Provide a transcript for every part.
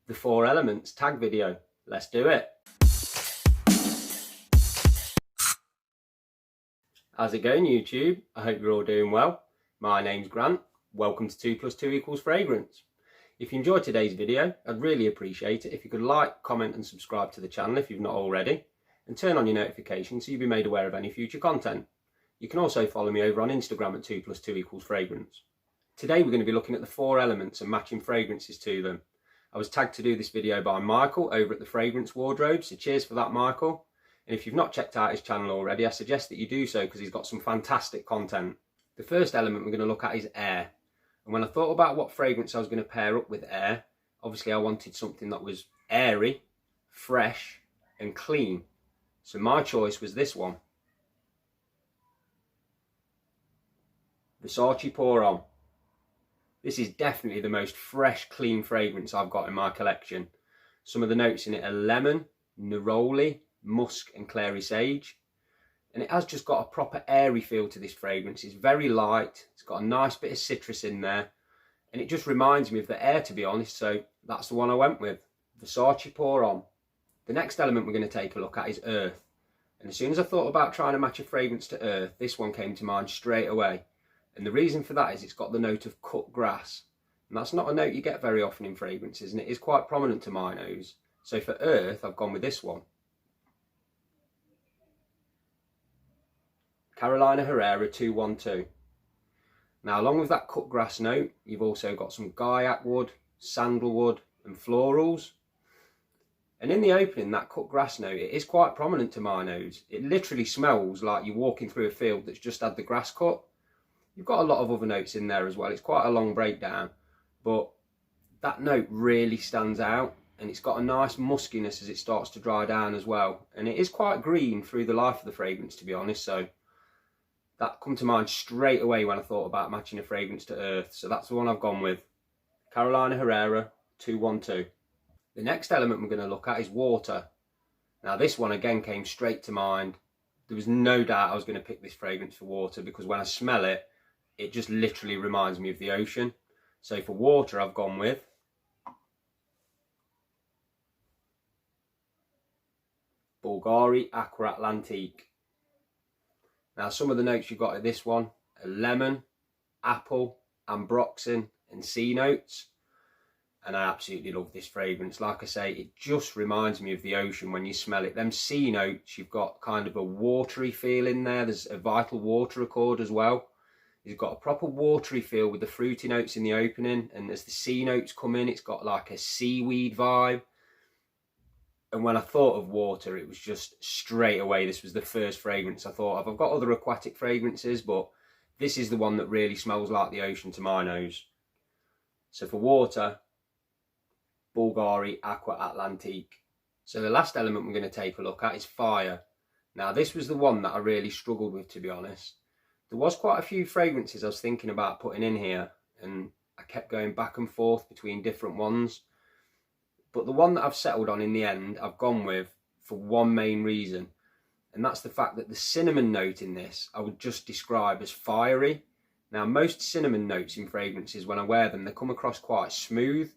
the 4 Elements tag video. Let's do it. How's it going, YouTube? I hope you're all doing well. My name's Grant. Welcome to 2 + 2 = Fragrance. If you enjoyed today's video, I'd really appreciate it if you could like, comment and subscribe to the channel if you've not already, and turn on your notifications so you'll be made aware of any future content. You can also follow me over on Instagram at 2 + 2 = Fragrance. Today we're going to be looking at the 4 elements and matching fragrances to them. I was tagged to do this video by Michael over at the Fragrance Wardrobe, so cheers for that, Michael. And if you've not checked out his channel already, I suggest that you do so because he's got some fantastic content. The first element we're going to look at is air. And when I thought about what fragrance I was going to pair up with air, obviously I wanted something that was airy, fresh and clean. So my choice was this one. Versace Pour On. This is definitely the most fresh, clean fragrance I've got in my collection. Some of the notes in it are lemon, neroli, musk and clary sage. And it has just got a proper airy feel to this fragrance. It's very light, it's got a nice bit of citrus in there. And it just reminds me of the air, to be honest, so that's the one I went with. Versace Pour On. The next element we're going to take a look at is earth. And as soon as I thought about trying to match a fragrance to earth, this one came to mind straight away. And the reason for that is it's got the note of cut grass. And that's not a note you get very often in fragrances, and it is quite prominent to my nose. So for earth, I've gone with this one. Carolina Herrera 212. Now, along with that cut grass note, you've also got some guaiac wood, sandalwood and florals. And in the opening, that cut grass note, it is quite prominent to my nose. It literally smells like you're walking through a field that's just had the grass cut. You've got a lot of other notes in there as well. It's quite a long breakdown, but that note really stands out, and it's got a nice muskiness as it starts to dry down as well. And it is quite green through the life of the fragrance, to be honest, so that come to mind straight away when I thought about matching a fragrance to earth. So that's the one I've gone with. Carolina Herrera 212. The next element we're going to look at is water. Now this one again came straight to mind. There was no doubt I was going to pick this fragrance for water because when I smell it, it just literally reminds me of the ocean. So for water I've gone with Bulgari Aqua Atlantique. Now some of the notes you've got in this one are lemon, apple, ambroxan and sea notes. And I absolutely love this fragrance. Like I say, it just reminds me of the ocean when you smell it. Them sea notes, you've got kind of a watery feel in there. There's a vital water accord as well. You've got a proper watery feel with the fruity notes in the opening. And as the sea notes come in, it's got like a seaweed vibe. And when I thought of water, it was just straight away, this was the first fragrance I thought of. I've got other aquatic fragrances, but this is the one that really smells like the ocean to my nose. So for water, Bulgari Aqua Atlantique. So the last element we're going to take a look at is fire. Now this was the one that I really struggled with, to be honest. There was quite a few fragrances I was thinking about putting in here, and I kept going back and forth between different ones. But the one that I've settled on in the end, I've gone with for one main reason. And that's the fact that the cinnamon note in this, I would just describe as fiery. Now most cinnamon notes in fragrances, when I wear them, they come across quite smooth.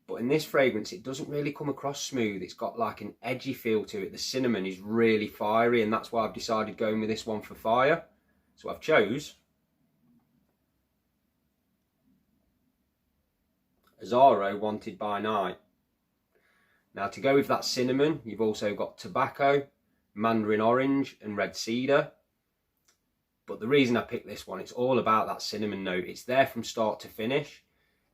But in this fragrance, it doesn't really come across smooth. It's got like an edgy feel to it. The cinnamon is really fiery, and that's why I've decided going with this one for fire. So I've chose Azzaro Wanted by Night. Now to go with that cinnamon, you've also got tobacco, mandarin orange and red cedar. But the reason I picked this one, it's all about that cinnamon note. It's there from start to finish,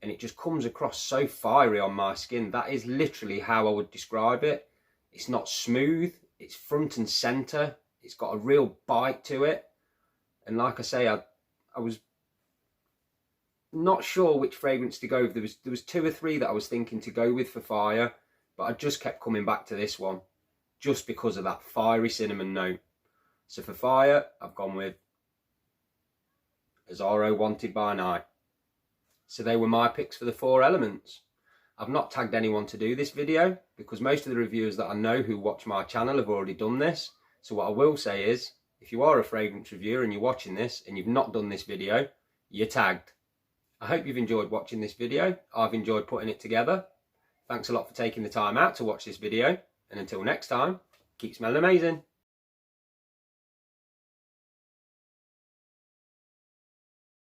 and it just comes across so fiery on my skin. That is literally how I would describe it. It's not smooth, it's front and centre, it's got a real bite to it. And like I say, I was not sure which fragrance to go with. There was 2 or 3 that I was thinking to go with for fire, but I just kept coming back to this one just because of that fiery cinnamon note. So for fire, I've gone with Azzaro Wanted by Night. So they were my picks for the 4 elements. I've not tagged anyone to do this video because most of the reviewers that I know who watch my channel have already done this. So what I will say is, if you are a fragrance reviewer and you're watching this and you've not done this video, you're tagged. I hope you've enjoyed watching this video. I've enjoyed putting it together. Thanks a lot for taking the time out to watch this video, and until next time, keep smelling amazing.